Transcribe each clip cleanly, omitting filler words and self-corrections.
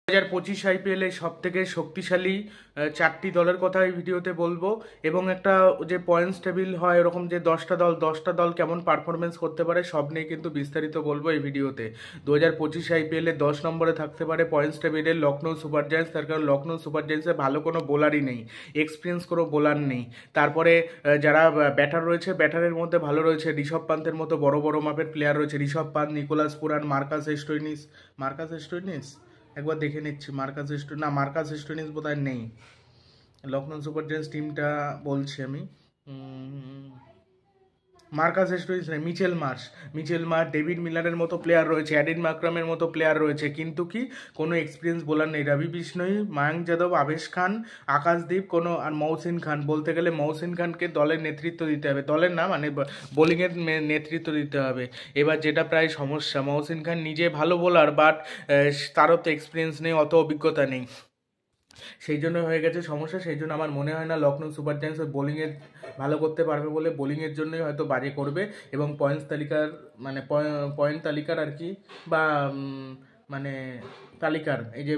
2025 IPL এর সব থেকে শক্তিশালী 4টি দলের কথা এই ভিডিওতে বলবো, এবং একটা যে পয়েন্টস টেবিল হয় এরকম যে 10টা দল কেমন পারফরমেন্স করতে পারে সব নিয়ে কিন্তু বিস্তারিত বলবো এই ভিডিওতে। 2025 আইপিএল এ 10 নম্বরে থাকতে পারে পয়েন্টস টেবিলে লখনৌ সুপার জায়ান্টস, তার কারণ লখনৌ সুপার জায়ান্টসে ভালো কোনো বোলারই নেই, এক্সপিরিয়েন্স কোনো বোলার নেই। তারপরে যারা ব্যাটার রয়েছে, ব্যাটারের মধ্যে ভালো রয়েছে ঋষভ পান্তের মতো বড় বড় মাপের প্লেয়ার রয়েছে, Rishabh Pant, Nicholas Pooran, Marcus Stoinis একবার দেখে নিচ্ছি। মার্কাস স্টোইনিস বোধহয় নেই। লখনৌ সুপার জায়ান্টস টিমটা বলছি আমি। মার্কাস স্টোইনিস নেই, মিচেল মার্শ, ডেভিড মিলারের মতো প্লেয়ার রয়েছে, অ্যাডিন মাকরামের মতো প্লেয়ার রয়েছে, কিন্তু কি কোনো এক্সপিরিয়েন্স বোলার নেই। রবি বিষ্ণই, মায়াঙ্ক যাদব, আবেশ খান, আকাশদীপ আর মহসিন খান। বলতে গেলে মহসিন খানকে দলের নেতৃত্ব দিতে হবে, দলের না মানে বোলিংয়ের নেতৃত্ব দিতে হবে। এবার যেটা প্রায় সমস্যা, মহসিন খান নিজে ভালো বোলার, বাট তারও তো এক্সপিরিয়েন্স নেই, অত অভিজ্ঞতা নেই, সেই জন্য হয়ে গেছে সমস্যা। সেই জন্য আমার মনে হয় না লখনৌ সুপার জায়ান্টস বোলিংয়ে ভালো করতে পারবে বলে বোলিংয়ের জন্যই হয়তো বাজে করবে, এবং পয়েন্ট তালিকার আর কি, বা মানে তালিকার এই যে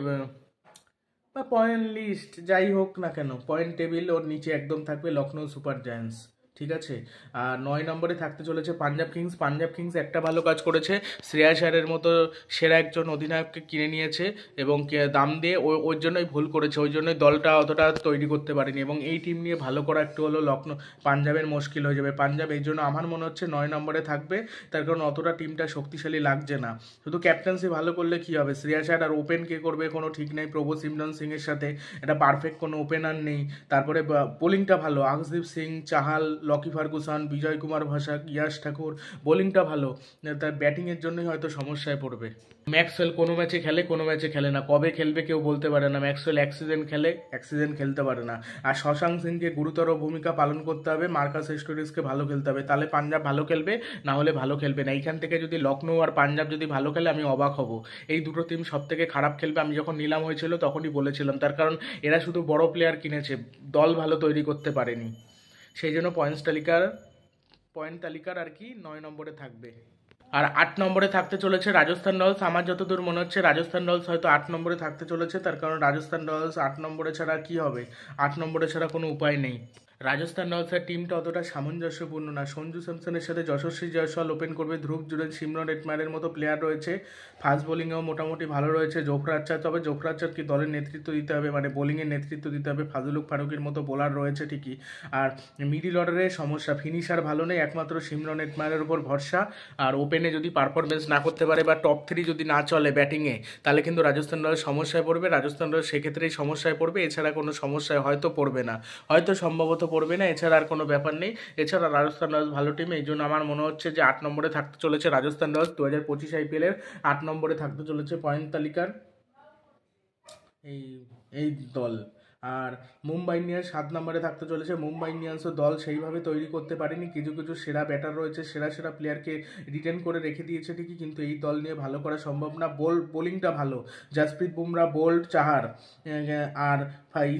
বা পয়েন্ট লিস্ট যাই হোক না কেন, পয়েন্ট টেবিল ওর নিচে একদম থাকবে লখনৌ সুপার জায়ান্টস, ঠিক আছে। আর 9 নম্বরে থাকতে চলেছে পাঞ্জাব কিংস একটা ভালো কাজ করেছে, শ্রেয়াস আয়ারের মতো সেরা একজন অধিনায়ককে কিনে নিয়েছে এবং দাম দিয়ে ওর জন্যই ভুল করেছে, ওই জন্যই দলটা অতটা তৈরি করতে পারেনি, এবং এই টিম নিয়ে ভালো করা একটু হলো পাঞ্জাবের মুশকিল হয়ে যাবে। পাঞ্জাব এই জন্য আমার মনে হচ্ছে 9 নম্বরে থাকবে, তার কারণ অতটা টিমটা শক্তিশালী লাগছে না। শুধু ক্যাপ্টেন্সি ভালো করলে কি হবে, শ্রেয়াস আয়ার আর ওপেন কে করবে কোনো ঠিক নেই, প্রভু সিমরন সিং এর সাথে এটা পারফেক্ট কোনো ওপেনার নেই। তারপরে বোলিংটা ভালো, আকাশদীপ সিং, চাহাল, লকি ফার্গুসন, বিজয় কুমার ভাসাক, ইয়াশ ঠাকুর, বোলিংটা ভালো, তার ব্যাটিংয়ের জন্যই হয়তো সমস্যায় পড়বে। ম্যাক্সওয়েল কোনো ম্যাচে খেলে, কোনো ম্যাচে খেলে না, কবে খেলবে কেউ বলতে পারে না। ম্যাক্সওয়েল এক সিজন খেলে, এক সিজন খেলতে পারে না। আর শশাঙ্ক সিংকে গুরুতর ভূমিকা পালন করতে হবে, মার্কাস স্টোইনিসকে ভালো খেলতে হবে, তাহলে পাঞ্জাব ভালো খেলবে, না হলে ভালো খেলবে না। এইখান থেকে যদি লখনৌ আর পাঞ্জাব যদি ভালো খেলে আমি অবাক হব। এই দুটো টিম সব থেকে খারাপ খেলবে, আমি যখন নিলাম হয়েছিল তখনই বলেছিলাম, তার কারণ এরা শুধু বড় প্লেয়ার কিনেছে, দল ভালো তৈরি করতে পারেনি। সেই জন্য পয়েন্ট তালিকার আর কি 9 নম্বরে থাকবে। আর 8 নম্বরে থাকতে চলেছে রাজস্থান রয়্যালস। আমার যতদূর মনে হচ্ছে রাজস্থান রয়্যালস হয়তো 8 নম্বরে থাকতে চলেছে, তার কারণ রাজস্থান রয়্যালস 8 নম্বরে ছাড়া কি হবে, 8 নম্বরে ছাড়া কোনো উপায় নেই। রাজস্থান রয়্যালসের টিমটা অতটা সামঞ্জস্যপূর্ণ না। সঞ্জু স্যামসনের সাথে যশস্বী জয়সওয়াল ওপেন করবে, ধ্রুব জুরেল, সিমরন হেটমায়ারের মতো প্লেয়ার রয়েছে, ফাস্ট বোলিংয়েও মোটামুটি ভালো রয়েছে জোফরা আর্চার। তবে জোফরা আর্চারকে দলের নেতৃত্ব দিতে হবে, মানে বোলিংয়ের নেতৃত্ব দিতে হবে, ফাজলুক ফারুকের মতো বোলার রয়েছে ঠিকই। আর মিডিল অর্ডারের সমস্যা, ফিনিশার ভালো নেই, একমাত্র সিমরন হেটমায়ারের উপর ভরসা। আর ওপেনে যদি পারফরমেন্স না করতে পারে বা টপ 3 যদি না চলে ব্যাটিংয়ে, তাহলে কিন্তু রাজস্থান রয়্যালস সমস্যায় পড়বে, রাজস্থান রয়্যালস সেক্ষেত্রেই সমস্যায় পড়বে, এছাড়া কোনো সমস্যায় হয়তো পড়বে না, হয়তো সম্ভবত পড়বে না, এছাড়া আর কোনো ব্যাপার নেই। এছাড়া রাজস্থান রয়্যালস ভালো টিম, এই জন্য আমার মনে হচ্ছে যে 8 নম্বরে থাকতে চলেছে রাজস্থান রয়্যালস। 2025 আইপিএলের 8 নম্বরে থাকতে চলেছে পয়েন্ট তালিকার এই এই দল। আর মুম্বাই ইন্ডিয়ান্স 7 নম্বরে থাকতে চলেছে। মুম্বাই ইন্ডিয়ান্সও দল সেইভাবে তৈরি করতে পারেনি, কিছু কিছু সেরা ব্যাটার রয়েছে, সেরা প্লেয়ারকে রিটেন করে রেখে দিয়েছে ঠিকই, কিন্তু এই দল নিয়ে ভালো করা সম্ভব না। বোলিংটা ভালো, জাসপ্রীত বুমরা, বোল্ট, চাহার। আর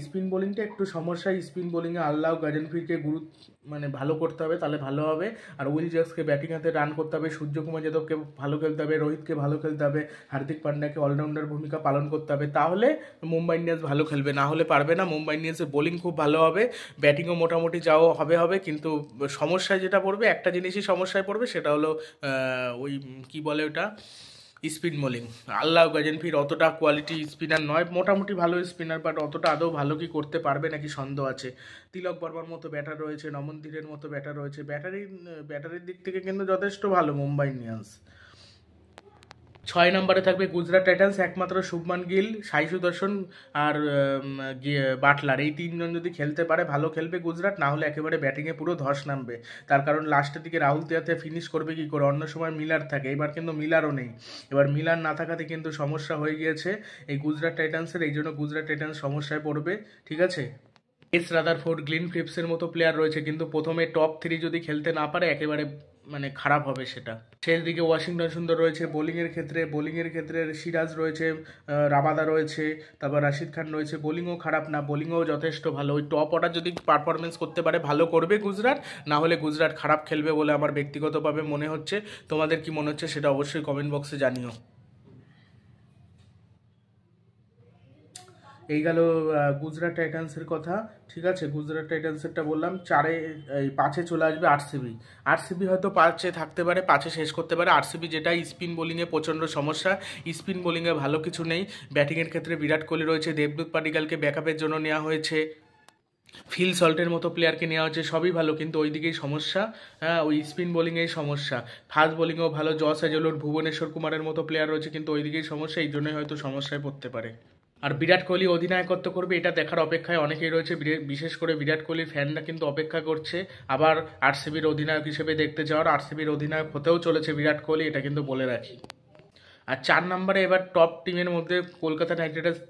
স্পিন বোলিংটা একটু সমস্যা, স্পিন বোলিংয়ে আল্লাহ গাজনফিরকে মানে ভালো করতে হবে, তাহলে ভালো হবে। আর উইল জ্যাক্সকে ব্যাটিং হাতে রান করতে হবে, সূর্যকুমার যাদবকে ভালো খেলতে হবে, রোহিতকে ভালো খেলতে হবে, হার্দিক পান্ড্যাকে অলরাউন্ডার ভূমিকা পালন করতে হবে, তাহলে মুম্বাই ইন্ডিয়ান্স ভালো খেলবে, না হলে পারবে না। মুম্বাই ইন্ডিয়ান্সের বোলিং খুব ভালো হবে, ব্যাটিংও মোটামুটি যাও হবে, কিন্তু সমস্যায় যেটা পড়বে, একটা জিনিসই সমস্যায় পড়বে, সেটা হলো ওই কি বলে ওটা, স্পিন বোলিং। আল্লাহ গাজনফির অতটা কোয়ালিটি স্পিনার নয়, মোটামুটি ভালো স্পিনার, বাট অতটা আদৌ ভালো কি করতে পারবে নাকি সন্দেহ আছে। তিলক বর্মার মতো ব্যাটার রয়েছে, নমন ধীরের মতো ব্যাটার রয়েছে, ব্যাটারির দিক থেকে কিন্তু যথেষ্ট ভালো মুম্বাই ইন্ডিয়ান্স। 6 নম্বরে থাকবে গুজরাট টাইটান্স, একমাত্র শুভমান গিল, সাই সুদর্শন আর বাটলার, এই 3 জন যদি খেলতে পারে ভালো খেলবে গুজরাট, না হলে একেবারে ব্যাটিংয়ে পুরো ধস নামবে। তার কারণ লাস্টের দিকে রাহুল তিয়াতে ফিনিশ করবে কি করে, অন্য সময় মিলার থাকে, এবার কিন্তু মিলারও নেই, এবার মিলার না থাকাতে কিন্তু সমস্যা হয়ে গিয়েছে এই গুজরাট টাইটান্সের, এই জন্য গুজরাট টাইটান্স সমস্যায় পড়বে, ঠিক আছে। রাদারফোর্ড, গ্লিন ফিপসের মতো প্লেয়ার রয়েছে, কিন্তু প্রথমে টপ 3 যদি খেলতে না পারে একেবারে মানে খারাপ হবে সেটা। শেষ দিকে ওয়াশিংটন সুন্দর রয়েছে, বোলিংয়ের ক্ষেত্রে সিরাজ রয়েছে, রাবাদা রয়েছে, তারপর রাশিদ খান রয়েছে, বোলিংও খারাপ না, বোলিংও যথেষ্ট ভালো। ওই টপ অর্ডার যদি পারফরমেন্স করতে পারে ভালো করবে গুজরাট, না হলে গুজরাট খারাপ খেলবে বলে আমার ব্যক্তিগতভাবে মনে হচ্ছে। তোমাদের কি মনে হচ্ছে সেটা অবশ্যই কমেন্ট বক্সে জানিও। এই গেল গুজরাট টাইটান্সের কথা। ঠিক আছে, গুজরাট টাইটান্সেরটা বললাম। 5-এ চলে আসবে আরসিবি। আরসিবি হয়তো 5-এ থাকতে পারে, 5-এ শেষ করতে পারে। আরসিবি যেটা স্পিন বোলিংয়ে প্রচণ্ড সমস্যা, স্পিন বোলিংয়ে ভালো কিছু নেই। ব্যাটিংয়ের ক্ষেত্রে বিরাট কোহলি রয়েছে, দেবদূত পাডিক্কালকে ব্যাকআপের জন্য নেওয়া হয়েছে, ফিল সল্টের মতো প্লেয়ারকে নেওয়া হচ্ছে, সবই ভালো, কিন্তু ওই দিকেই সমস্যা। হ্যাঁ, ওই স্পিন বোলিংয়েই সমস্যা। ফাস্ট বোলিংয়েও ভালো, জস হেজলউড, ভুবনেশ্বর কুমারের মতো প্লেয়ার রয়েছে, কিন্তু ওই দিকেই সমস্যা, এই জন্যই হয়তো সমস্যায় পড়তে পারে। আর বিরাট কোহলি অধিনায়কত্ব করবে এটা দেখার অপেক্ষায় অনেকেই রয়েছে, বিশেষ করে বিরাট কোহলির ফ্যানরা কিন্তু অপেক্ষা করছে আবার আরসিবির অধিনায়ক হিসেবে দেখতে যাওয়ার। আরসিবির অধিনায়ক হতেও চলেছে বিরাট কোহলি, এটা কিন্তু বলে রাখি। আর 4 নম্বরে এবার টপ টিমের মধ্যে কলকাতা নাইট রাইডার্স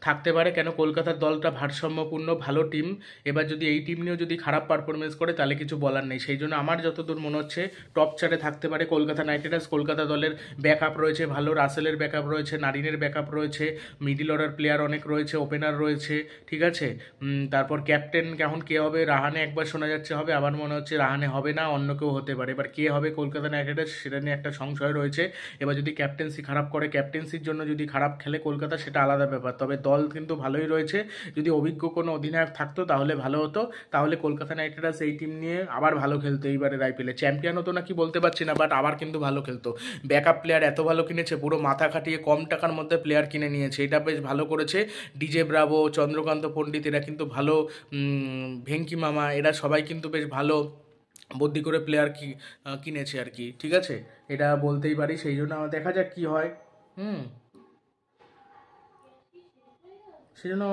থাকতে পারে। কেন, কলকাতার দলটা ভারসাম্যপূর্ণ ভালো টিম। এবার যদি এই টিম নিয়েও যদি খারাপ পারফরমেন্স করে তাহলে কিছু বলার নেই। সেই জন্য আমার যতদূর মনে হচ্ছে টপ 4-এ থাকতে পারে কলকাতা নাইট রাইডার্স। কলকাতা দলের ব্যাকআপ রয়েছে ভালো, রাসেলের ব্যাকআপ রয়েছে, নারিনের ব্যাকআপ রয়েছে, মিডিল অর্ডার প্লেয়ার অনেক রয়েছে, ওপেনার রয়েছে। ঠিক আছে, তারপর ক্যাপ্টেন কেমন কে হবে, রাহানে একবার শোনা যাচ্ছে হবে, আবার মনে হচ্ছে রাহানে হবে না, অন্য কেউ হতে পারে। এবার কে হবে কলকাতা নাইট রাইডার্স সেটা নিয়ে একটা সংশয় রয়েছে। এবার যদি ক্যাপ্টেন্সি খারাপ করে, ক্যাপ্টেন্সির জন্য যদি খারাপ খেলে কলকাতা, সেটা আলাদা ব্যাপার। তবে দল কিন্তু ভালোই রয়েছে। যদি অভিজ্ঞ কোনো অধিনায়ক থাকতো তাহলে ভালো হতো, তাহলে কলকাতা নাইট রাইডার্স এই টিম নিয়ে আবার ভালো খেলতো। এইবারের আইপিএলে চ্যাম্পিয়ন হতো নাকি বলতে পারছি না, বাট আবার কিন্তু ভালো খেলতো। ব্যাকআপ প্লেয়ার এত ভালো কিনেছে, পুরো মাথা খাটিয়ে কম টাকার মধ্যে প্লেয়ার কিনে নিয়েছে, এটা বেশ ভালো করেছে। ডিজে ব্রাভো, চন্দ্রকান্ত পণ্ডিত এরা কিন্তু ভালো, ভেঙ্কি মামা এরা সবাই কিন্তু বেশ ভালো বুদ্ধি করে প্লেয়ার কিনেছে আর কি। ঠিক আছে, এটা বলতেই পারি। সেই জন্য দেখা যাক কি হয়। সেই জন্য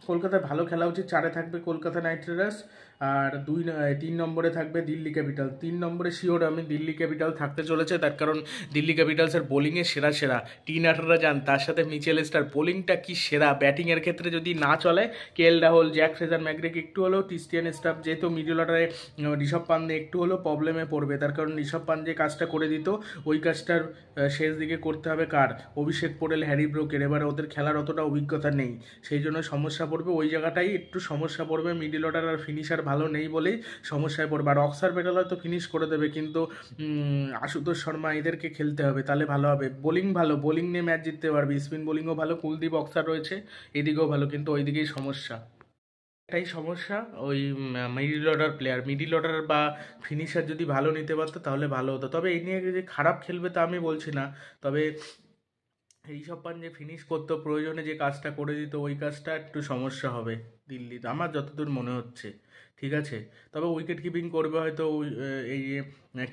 কলকাতায় ভালো খেলা উচিত। 4-এ থাকবে কলকাতা নাইট রাইডার্স, আর 3 নম্বরে থাকবে দিল্লি ক্যাপিটাল। 3 নম্বরে শিওর আমি দিল্লি ক্যাপিটাল থাকতে চলেছে, তার কারণ দিল্লি ক্যাপিটালসের বোলিংয়ে সেরা সেরা টিন আটাররা যান, তার সাথে মিচেল স্টার, বোলিংটা কি সেরা। ব্যাটিংয়ের ক্ষেত্রে যদি না চলে, কেএল রাহুল, জ্যাক ফ্রেজার ম্যাকগ্রেক একটু হলেও, ক্রিস্টিয়ান স্টাফ যেহেতু মিডল অর্ডারে, ঋষভ পান্ডে একটু হলেও প্রবলেমে পড়বে, তার কারণ ঋষভ পান্ডে যে কাজটা করে দিত ওই কাজটার শেষ দিকে করতে হবে কার, অভিষেক পোরেল, হ্যারি ব্রোকের। এবার ওদের খেলার অতটা অভিজ্ঞতা নেই, সেই জন্য সমস্যা পড়বে ওই জায়গাটাই, একটু সমস্যা পড়বে। মিডিল অর্ডার আর ফিনিশার ভালো নেই বলেই সমস্যায় পড়বে। আর অক্সার প্যাটেল হয়তো ফিনিশ করে দেবে, কিন্তু আশুতোষ শর্মা এদেরকে খেলতে হবে, তাহলে ভালো হবে। বোলিং ভালো, বোলিং নিয়ে ম্যাচ জিততে পারবে। স্পিন বোলিংও ভালো, কুলদীপ, অক্সার রয়েছে, এদিকেও ভালো, কিন্তু ওই দিকেই সমস্যা। এটাই সমস্যা, ওই মিডিল অর্ডার বা ফিনিশার যদি ভালো নিতে পারতো তাহলে ভালো হতো। তবে এই নিয়ে যে খারাপ খেলবে তা আমি বলছি না, তবে ঋষভ পান্ডে যে ফিনিশ করতো, প্রয়োজনে যে কাজটা করে দিত, ওই কাজটা একটু সমস্যা হবে দিল্লিতে আমার যতদূর মনে হচ্ছে। ঠিক আছে, তবে উইকেট কিপিং করবে হয়তো এই যে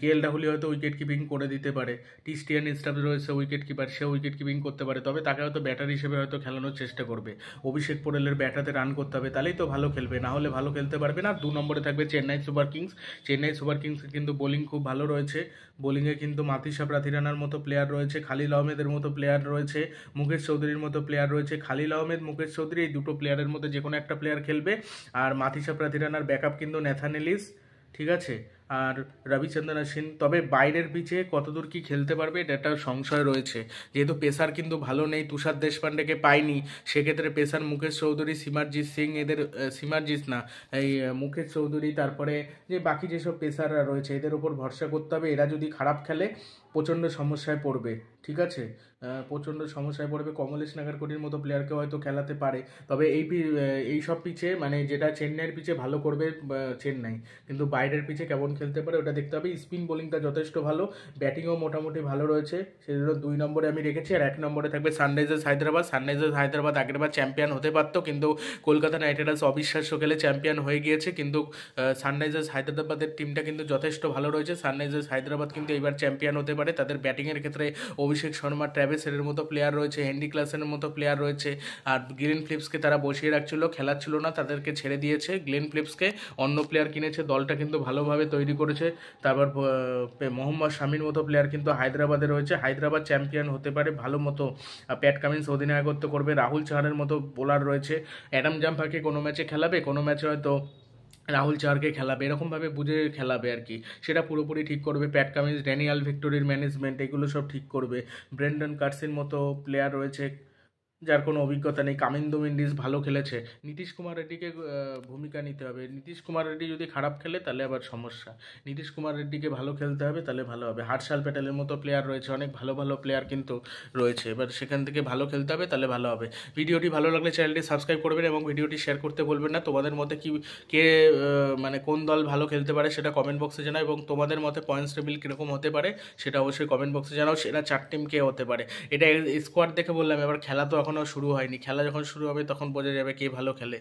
কেএল রাহুল হয়তো উইকেট কিপিং করে দিতে পারে। ক্রিস্টিয়ান স্টাফ রয়েছে উইকেট কিপার, সে উইকেট কিপিং করতে পারে, তবে তাকে হয়তো ব্যাটার হিসেবে হয়তো খেলানোর চেষ্টা করবে। অভিষেক পোরেলের ব্যাটাতে রান করতে হবে, তাহলেই তো ভালো খেলবে, না হলে ভালো খেলতে পারবে না। 2 নম্বরে থাকবে Chennai super kings. Chennai super kings কিন্তু বোলিং খুব ভালো রয়েছে, বোলিংয়ে কিন্তু মাথিসা প্রাথিরানার মতো প্লেয়ার রয়েছে, খালিল আহমেদের মতো প্লেয়ার রয়েছে, মুকেশ চৌধুরীর মতো প্লেয়ার রয়েছে। খালিল আহমেদ, মুকেশ চৌধুরী এই দুটো প্লেয়ারের মধ্যে যে কোনো একটা প্লেয়ার খেলবে। আর মাথিসা প্রাথিরানার ব্যাকআপ কিন্তু ন্যাথান এলিস। ঠিক আছে, আর রবিচন্দ্রন অশ্বিন। তবে বাইরের পিচে কতদূর কি খেলতে পারবে এটা একটা সংশয় রয়েছে, যেহেতু পেসার কিন্তু ভালো নেই, তুষার দেশপান্ডেকে পায়নি, সেক্ষেত্রে পেসার মুকেশ চৌধুরী, সিমারজিৎ সিং, এদের সিমারজিৎ না, এই মুকেশ চৌধুরী, তারপরে যে বাকি যেসব পেসাররা রয়েছে এদের ওপর ভরসা করতে হবে। এরা যদি খারাপ খেলে প্রচণ্ড সমস্যায় পড়বে। ঠিক আছে, প্রচণ্ড সমস্যায় পড়বে। কমলেশ নাগারকোটির মতো প্লেয়ারকে হয়তো খেলাতে পারে, তবে এই সব পিচে, মানে যেটা চেন্নাইয়ের পিচে ভালো করবে চেন্নাই, কিন্তু বাইরের পিচে কেমন খেলতে পারে ওটা দেখতে হবে। স্পিন বোলিংটা যথেষ্ট ভালো, ব্যাটিংও মোটামুটি ভালো রয়েছে, সেজন্য 2 নম্বরে আমি রেখেছি। আর 1 নম্বরে থাকবে সানরাইজার্স হায়দ্রাবাদ। সানরাইজার্স হায়দ্রাবাদ আগেরবার চ্যাম্পিয়ন হতে পারতো, কিন্তু কলকাতা নাইট রাইডার্স অবিশ্বাস্য খেলে চ্যাম্পিয়ন হয়ে গিয়েছে। কিন্তু সানরাইজার্স হায়দ্রাবাদের টিমটা কিন্তু যথেষ্ট ভালো রয়েছে। সানরাইজার্স হায়দ্রাবাদ কিন্তু এবার চ্যাম্পিয়ন হতে পারে। তাদের ব্যাটিংয়ের ক্ষেত্রে অভিষেক শর্মা, ট্র্যাভিস হেডের মতো প্লেয়ার রয়েছে, হেনরি ক্লাসেনের মতো প্লেয়ার রয়েছে। আর গ্লেন ফিলিপসকে তারা বসিয়ে রাখছিল, খেলাচ্ছিল না, তাদেরকে ছেড়ে দিয়েছে। গ্লেন ফিলিপসকে অন্য প্লেয়ার কিনেছে, দলটা কিন্তু ভালোভাবে তৈরি করেছে। তারপর মোহাম্মদ শামির মতো প্লেয়ার কিন্তু হায়দ্রাবাদে রয়েছে। হায়দ্রাবাদ চ্যাম্পিয়ন হতে পারে ভালো মতো। প্যাট কামিন্স অধিনায়কত্ব করবে, রাহুল চাহারের মতো বোলার রয়েছে। অ্যাডাম জাম্পাকে কোনো ম্যাচে খেলাবে, কোনো ম্যাচে হয়তো রাহুল চাহারকে খেলাবে, এরকমভাবে বুঝে খেলাবে আর কি, সেটা পুরোপুরি ঠিক করবে প্যাট কামিন্স। ড্যানিয়াল ভিক্টোরির ম্যানেজমেন্ট এগুলো সব ঠিক করবে। ব্রেন্ডন কার্সির মতো প্লেয়ার রয়েছে, যার কোনো অভিজ্ঞতা নেই। কামিন্দু মেন্ডিস ভালো খেলেছে, নীতিশ কুমার রেড্ডিকে ভূমিকা নিতে হবে। নীতিশ কুমার রেড্ডি যদি খারাপ খেলে তাহলে আবার সমস্যা। নীতিশ কুমার রেড্ডিকে ভালো খেলতে হবে, তাহলে ভালো হবে। হার্ষাল প্যাটেলের মতো প্লেয়ার রয়েছে, অনেক ভালো ভালো প্লেয়ার কিন্তু রয়েছে, এবার সেখান থেকে ভালো খেলতে হবে, তাহলে ভালো হবে। ভিডিওটি ভালো লাগলে চ্যানেলটি সাবস্ক্রাইব করবেন এবং ভিডিওটি শেয়ার করতে বলবেন না। তোমাদের মতে কি কে মানে কোন দল ভালো খেলতে পারে সেটা কমেন্ট বক্সে জানাও, এবং তোমাদের মতে পয়েন্টস টেবিল কীরকম হতে পারে সেটা অবশ্যই কমেন্ট বক্সে জানাও। সেটা 4 টিম কে হতে পারে এটা স্কোয়াড দেখে বললাম, এবার খেলা তো এখনও শুরু হয়নি। খেলা যখন শুরু হবে তখন বোঝা যাবে কে ভালো খেলে।